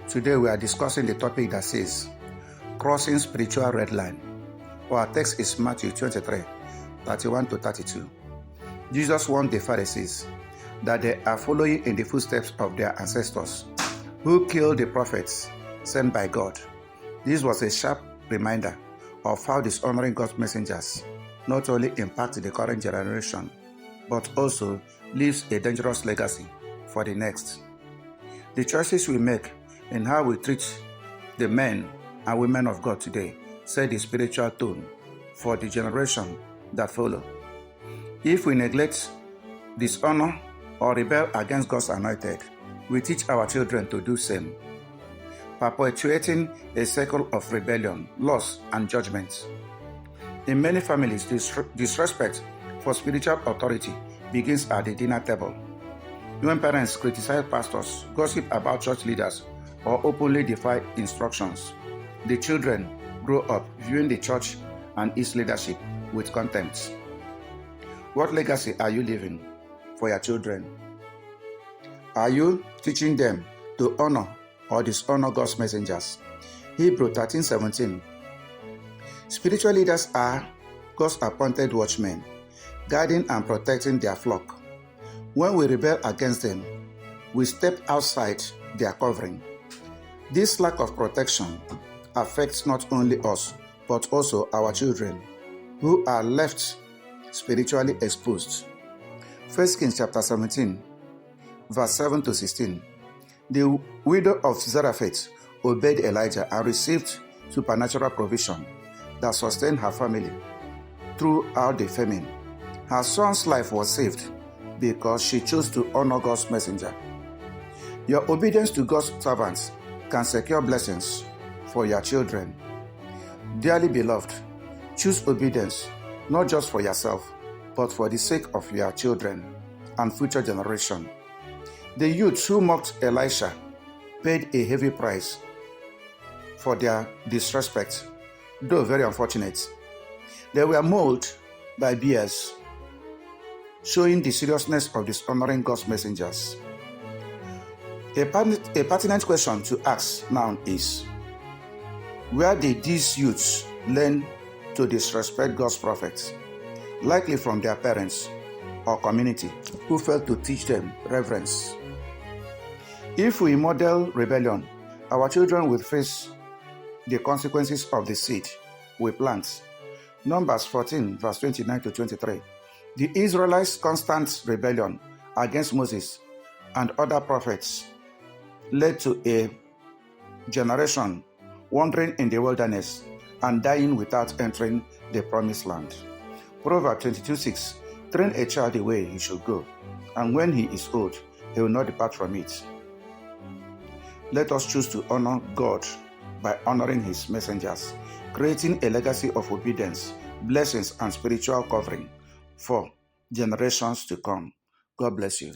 Today we are discussing the topic that says crossing spiritual red line. Our text is Matthew 23, 31 to 32. Jesus warned the Pharisees that they are following in the footsteps of their ancestors who killed the prophets sent by God. This was a sharp reminder of how dishonoring God's messengers not only impact the current generation, but also leaves a dangerous legacy for the next. The choices we make in how we treat the men and women of God today set the spiritual tone for the generation that follow. If we neglect, dishonor, or rebel against God's anointed, we teach our children to do same, perpetuating a cycle of rebellion, loss, and judgment. In many families, disrespect for spiritual authority begins at the dinner table. When parents criticize pastors, gossip about church leaders, or openly defy instructions, the children grow up viewing the church and its leadership with contempt. What legacy are you leaving for your children? Are you teaching them to honor or dishonor God's messengers? Hebrews 13:17. Spiritual leaders are God's appointed watchmen, guiding and protecting their flock. When we rebel against them, we step outside their covering. This lack of protection affects not only us, but also our children, who are left spiritually exposed. 1 Kings chapter 17, verse 7 to 16. The widow of Zarephath obeyed Elijah and received supernatural provision that sustained her family throughout the famine. Her son's life was saved because she chose to honor God's messenger. Your obedience to God's servants can secure blessings for your children. Dearly beloved, choose obedience not just for yourself, but for the sake of your children and future generation. The youths who mocked Elisha paid a heavy price for their disrespect, though very unfortunate. They were mauled by bears, showing the seriousness of dishonoring God's messengers. A pertinent question to ask now is, where did these youths learn to disrespect God's prophets? Likely from their parents or community who failed to teach them reverence. If we model rebellion, our children will face the consequences of the seed we plant. Numbers 14, verse 29 to 23. The Israelites' constant rebellion against Moses and other prophets led to a generation wandering in the wilderness and dying without entering the promised land. Proverbs 22:6. Train a child the way he should go, and when he is old, he will not depart from it. Let us choose to honor God by honoring his messengers, creating a legacy of obedience, blessings, and spiritual covering for generations to come. God bless you.